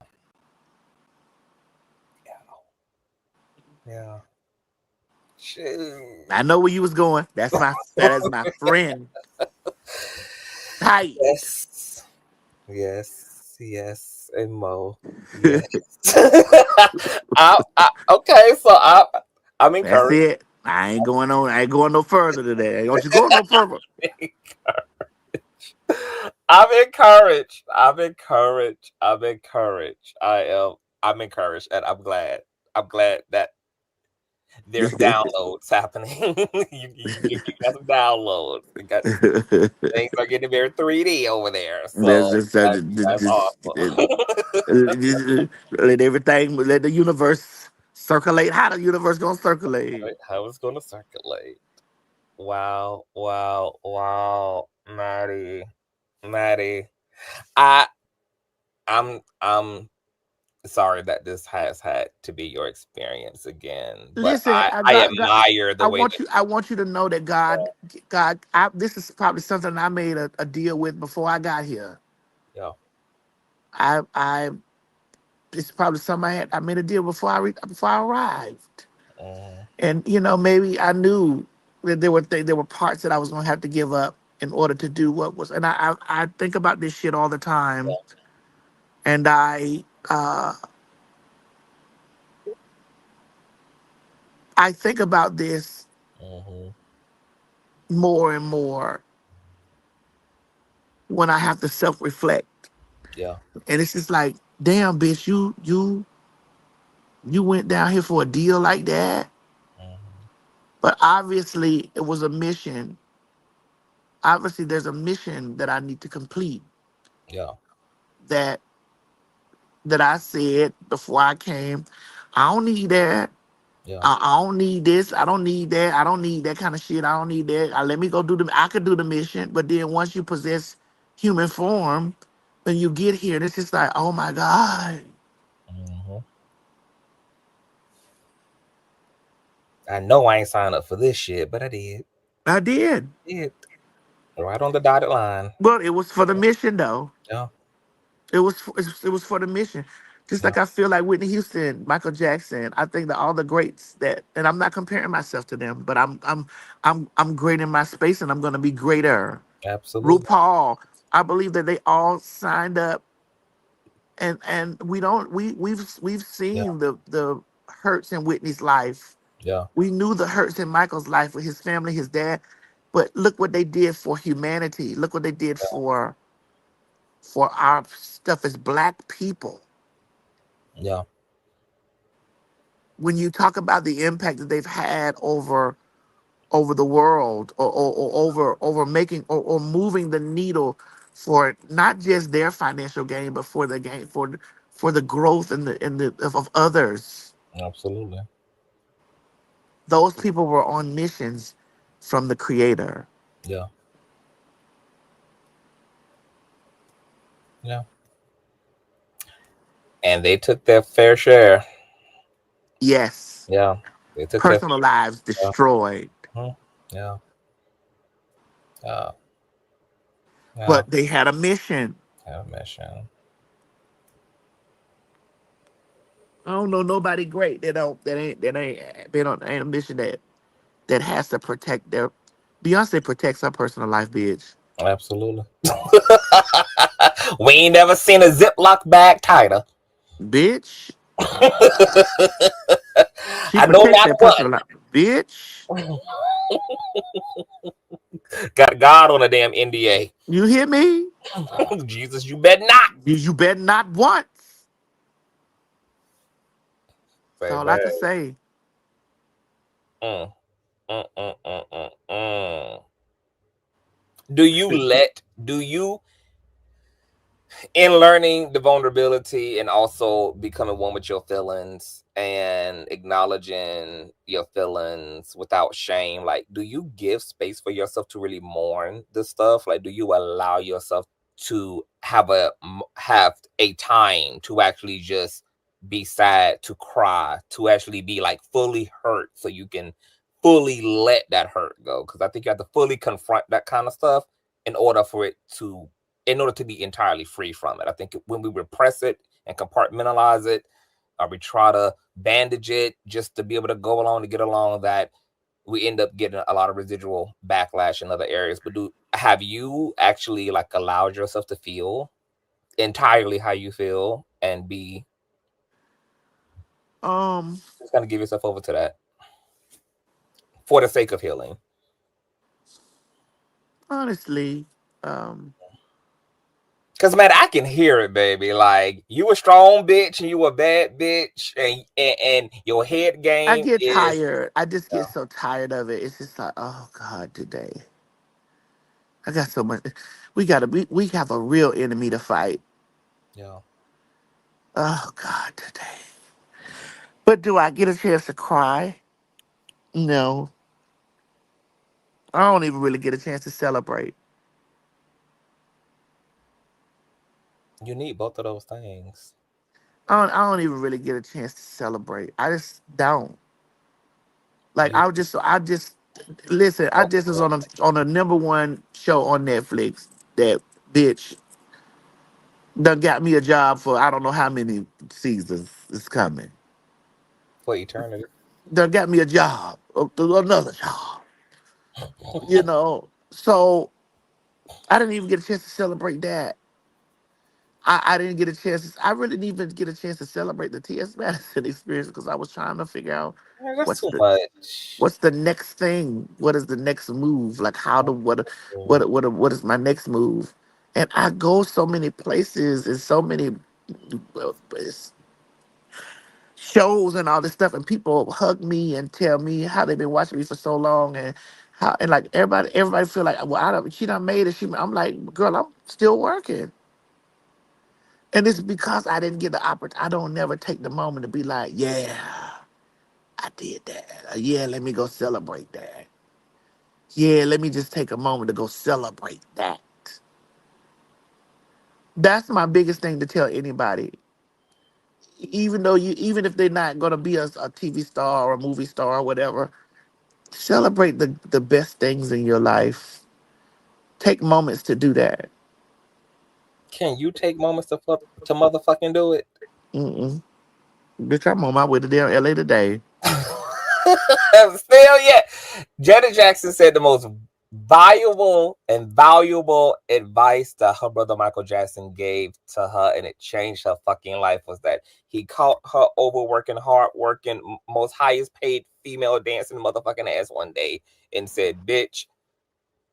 Yeah. Shoot. I know where you was going. That is my friend. Hi. Yes. Yes. Yes. And Mo. Yes. Okay. So I'm That's encouraged. it. I ain't going on. I ain't going no further today. Don't you go no further. I'm encouraged. I'm encouraged. I'm encouraged. I'm encouraged, and I'm glad. I'm glad that there's downloads happening. You got some downloads. You got things are getting very 3D over there. That's So just, that's awesome. let everything, let the universe circulate. How the universe gonna circulate? How it's gonna circulate. Wow, wow, wow, Maddie. Maddie. I I'm sorry that this has had to be your experience again, but Listen, I admire the way that I want you to know that this is probably something I made a deal with before I got here. yeah. I it's probably something I made a deal before I arrived. Mhm. And you know, maybe I knew that there were parts that I was gonna have to give up in order to do what was. And I think about this shit all the time, and I think about this Mhm. more and more when I have to self reflect, Yeah. and it's just like, damn, bitch, you went down here for a deal like that, Mhm. but obviously it was a mission. Obviously, there's a mission that I need to complete Yeah. that I said before I came. I don't need that. Yeah. I don't need this. I don't need that. I don't need that kind of shit. I don't need that. Let me go do the. I could do the mission, but then once you possess human form, and you get here, and it's just like, oh my god, Hmm. I know I ain't signed up for this shit, but I did. I did. Did right on the dotted line. But it was for the mission, though. Yeah. It was for the mission. Just Yeah. like I feel like Whitney Houston, Michael Jackson. I think that all the greats that, and I'm not comparing myself to them, but I'm great in my space, and I'm gonna be greater. Absolutely. RuPaul. I believe that they all signed up, and we don't we've Yeah. seen the hurts in Whitney's life. Yeah. We knew the hurts in Michael's life with his family, his dad, but look what they did for humanity. Look what they did for our stuff as Black people. Yeah. When you talk about the impact that they've had over the world, or over making, or moving the needle for not just their financial gain, but for the gain, for the growth of others. Absolutely. Those people were on missions from the Creator. Yeah. Yeah. And they took their fair share. Yes, Yeah. They took their personal lives fair. destroyed, Mhm. Yeah. Yeah. Yeah. but they had a mission. Have a mission. I don't know nobody great that ain't been on ain't a mission that has to protect their. Beyonce protects her personal life, bitch. Absolutely. We ain't never seen a Ziploc bag tighter. Bitch, she I know protects not that one. personal life. Bitch, Got God on a damn NDA. you hear me? Jesus, you bet not. You better not once. That's Say, all I man. can say. Mm, mm. Do you in learning the vulnerability and also becoming one with your feelings and acknowledging your feelings without shame, like, do you give space for yourself to really mourn this stuff? Like, do you allow yourself to have a time to actually just be sad, to cry, to actually be like fully hurt, so you can fully let that hurt go? Because I think you have to fully confront that kind of stuff in order for it to in order to be entirely free from it. I think when we repress it and compartmentalize it, or we try to bandage it just to be able to go along to get along, that we end up getting a lot of residual backlash in other areas. But have you actually like allowed yourself to feel entirely how you feel and be Um, just kind of give yourself over to that for the sake of healing? honestly, um, Cause man, I can hear it, baby. Like, you a strong bitch and you a bad bitch, and your head I game get is tired. I just get so tired of it. It's just like, oh God, today I got so much. We have a real enemy to fight. yeah. Oh God, today. But do I get a chance to cry? No, I don't even really get a chance to celebrate. You need both of those things. I don't even really get a chance to celebrate. I just don't. Like You I just listen. I just was on a number one show on Netflix. That bitch done got me a job for I don't know how many seasons is coming. for eternity. Done got me a job, another job. You know, so I didn't even get a chance to celebrate that. I didn't get a chance. I really didn't even get a chance to celebrate the T.S. Madison experience because I was trying to figure out Man, that's what's too the much. what's the next thing. What is the next move? Like how to what is my next move? And I go so many places and so many uh, shows and all this stuff, and people hug me and tell me how they've been watching me for so long, and how and like everybody feel like, well, she done made it. I'm like, girl, I'm still working. And it's because I didn't get the opportunity. I don't never take the moment to be like, yeah. I did that. Yeah, let me go celebrate that. Yeah, let me just take a moment to go celebrate that. That's my biggest thing to tell anybody. Even if they're not gonna be a TV star or a movie star or whatever, celebrate the best things in your life. Take moments to do that. Can you take moments to motherfucking do it? Mm-mm. Bitch, I'm on my way to down LA today. Still yet. Janet Jackson said the most valuable advice that her brother Michael Jackson gave to her, and it changed her fucking life, was that he caught her overworking, hardworking, most highest paid female dancing motherfucking ass one day and said, bitch,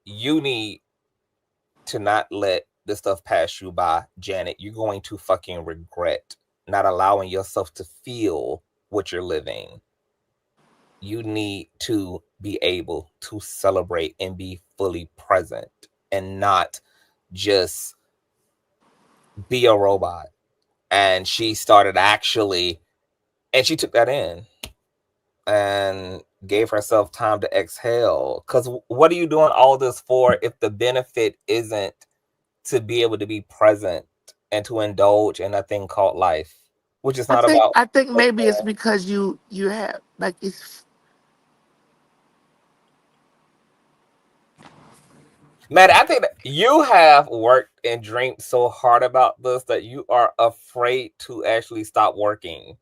you need to not let this stuff pass you by, Janet. You're going to fucking regret not allowing yourself to feel what you're living. You need to be able to celebrate and be fully present and not just be a robot. And she started actually, and she took that in and gave herself time to exhale. Because what are you doing all this for if the benefit isn't to be able to be present and to indulge in a thing called life, which is not about. I think maybe it's because you have like it's Man, I think that you have worked and dreamed so hard about this that you are afraid to actually stop working.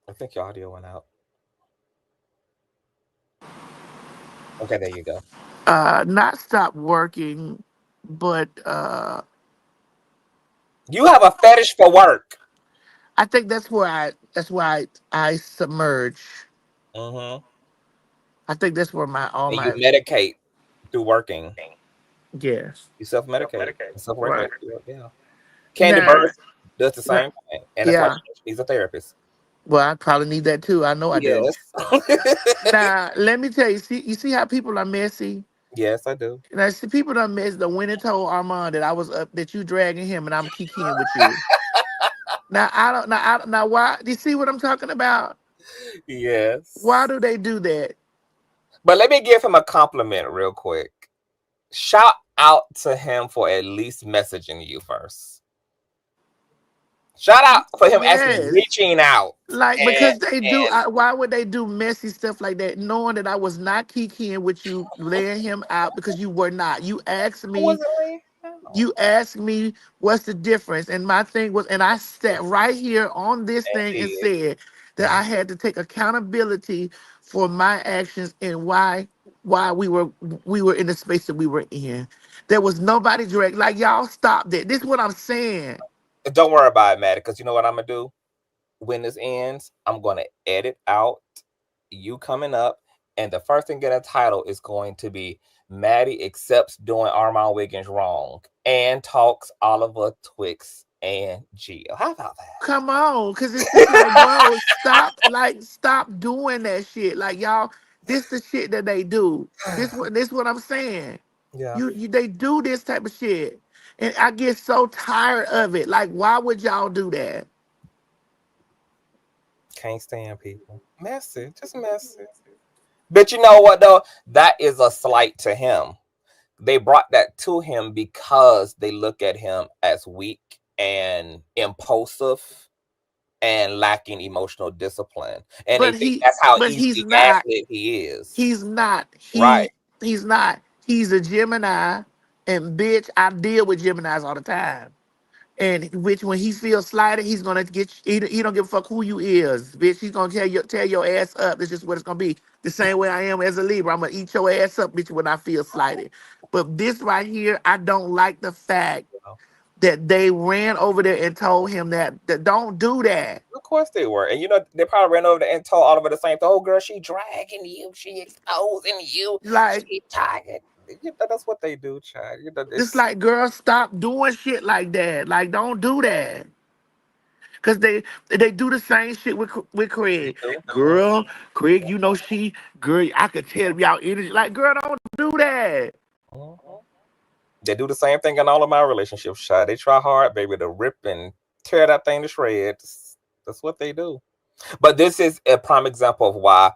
I think your audio went out. Okay, there you go. not stop working, but You have a fetish for work. I think that's why I submerge. Mm-hmm. I think that's where my all And you my medicate through working. yes. You self-medicate and Right. self-regulate. Yeah. Candy Now, Burris does the now same thing. And that's why yeah. she needs a therapist. Well, I probably need that too. I know I do. Yes. Now, let me tell you, you see how people are messy? Yes, I do. And I see people done messed the went and told Armand that I was up, that you dragging him and I'm kikiing with you. Now now why do you see what I'm talking about? Why Yes. do they do that? But let me give him a compliment real quick. Shout out to him for at least messaging you first. Shout out for him actually Yes. reaching out. Like And because they do why would they do messy stuff like that, knowing that I was not kikiing with you, laying him out because you were not. I wasn't really. No. You asked me what's the difference, and my thing was, and I sat right here on this And thing and did. said that Mhm. I had to take accountability for my actions and why we were in the space that we were in. There was nobody direct. Like y'all stopped it. This is what I'm saying. Don't worry about it, Maddie, because you know what I'm gonna do? When this ends, I'm gonna edit out you coming up, and the first thing get a title is going to be Maddie accepts doing Armon Wiggins wrong and talks Oliver, Twixt, and GIO. How about Come on, cause it's just like, bro, stop doing that shit. Like y'all, this the shit that they do. that? This what I'm saying. Yeah. They do this type of shit. And I get so tired of it. Like, why would y'all do that? Can't stand people. Messy, just messy. But you know what though? That is a slight to him. They brought that to him because they look at him as weak and impulsive and lacking emotional discipline. And they think that's how But he's easily not. gaslit he is. He's not. Right. He's not. He's a Gemini, and bitch, I deal with Geminis all the time. And which when he feels slighted, he's gonna get he don't give a fuck who you is, bitch. He's gonna tell your ass up. That's just what it's gonna be. The same way I am as a Libra. I'm gonna eat your ass up, bitch, when I feel slighted. But this right here, I don't like the fact You know? that they ran over there and told him that don't do that. Of course they were. And you know, they probably ran over there and told Oliver the same thing. Oh girl, she dragging you, she exposing you, Like she tired. You know, that's what they do, child. You know, it's it's like, girl, stop doing shit like that. Like, don't do that. Cause they do the same shit with they Craig. do. Girl, Craig, you know girl, I could tell y'all energy. Like, girl, don't do that. They do the same thing in all of my relationships, child. They try hard, baby, to rip and tear that thing to shreds. That's what they do. But this is a prime example of why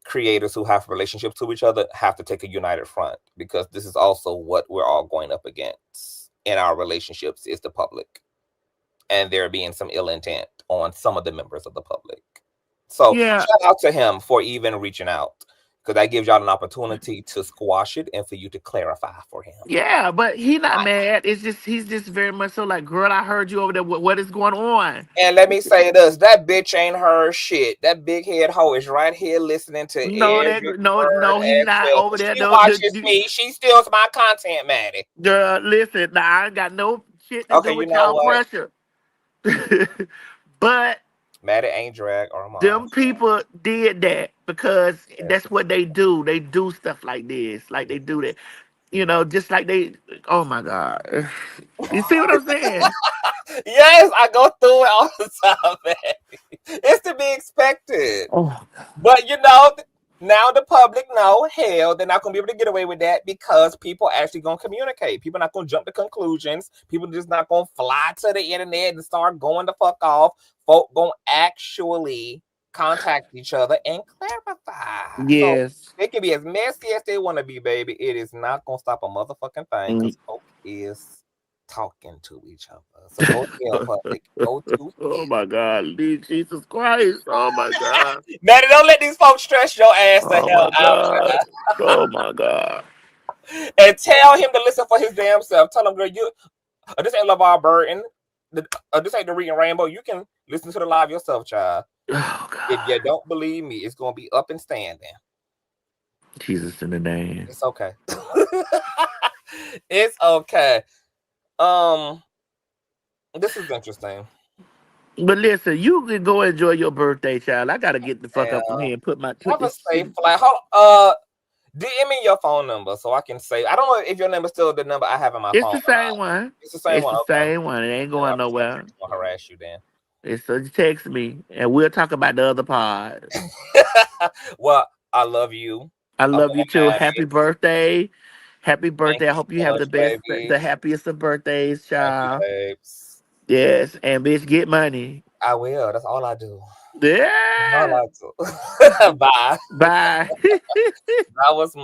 creators who have relationships to each other have to take a united front, because this is also what we're all going up against in our relationships is the public, and there being some ill intent on some of the members of the public. So shout out to him for even reaching out, because that gives y'all an opportunity to squash it and for you to clarify for him. Yeah, but he not mad. It's just he's just very much so like, girl, I heard you over there. What is going on? And let me say this: that bitch ain't heard shit. That big head hoe is right here listening to every word. No, he's And not over there. she watches me. She steals my content, Maddie. Girl, listen, now I ain't got no shit to do Okay, you with know y'all what? pressure. But Maddie ain't drag Armon. them people did that because that's what they do. They do stuff like this. Like they do that. You know, just like they, oh my God. You see what I'm saying? Yes, I go through it all the time, man. It's to be expected. Oh, but you know, now the public know, hell, they're not gonna be able to get away with that because people actually gonna communicate. People not gonna jump to conclusions. People just not gonna fly to the internet and start going the fuck off. Folk gonna actually contact each other and clarify. yes. So they can be as messy as they want to be, baby. It is not gonna stop a motherfucking thing because folk is talking to each other. So go tell public. Go to Oh my God, Jesus Christ. Oh my God. Maddie, don't let these folks stress your ass the Oh hell my out. God. Oh my God. And tell him to listen for his damn self. Tell him, girl, this ain't LeVar Burton. This ain't the Reading Rainbow. You can listen to the live yourself, child. Oh God. If you don't believe me, it's gonna be up and standing. Jesus in the name. It's okay. It's okay. This is interesting. But listen, you can go enjoy your birthday, child. I gotta get the fuck up from here and put Have a this safe shit. flight. DM me your phone number so I can say. I don't know if your number is still the number I have in my It's phone. the same one. It's the same one. Okay. Same one. It ain't going nowhere. I'm gonna harass you then. It's so just text me and we'll talk about the other pod. Well, I love you. I love you too. Maddie. Happy birthday. Happy Thank birthday. I you hope you so have much, the best, baby. the happiest of birthdays, Thank you, child. babes. Yes, and bitch, get money. I will. That's all I do. Yeah. All I do. Bye. Bye. That was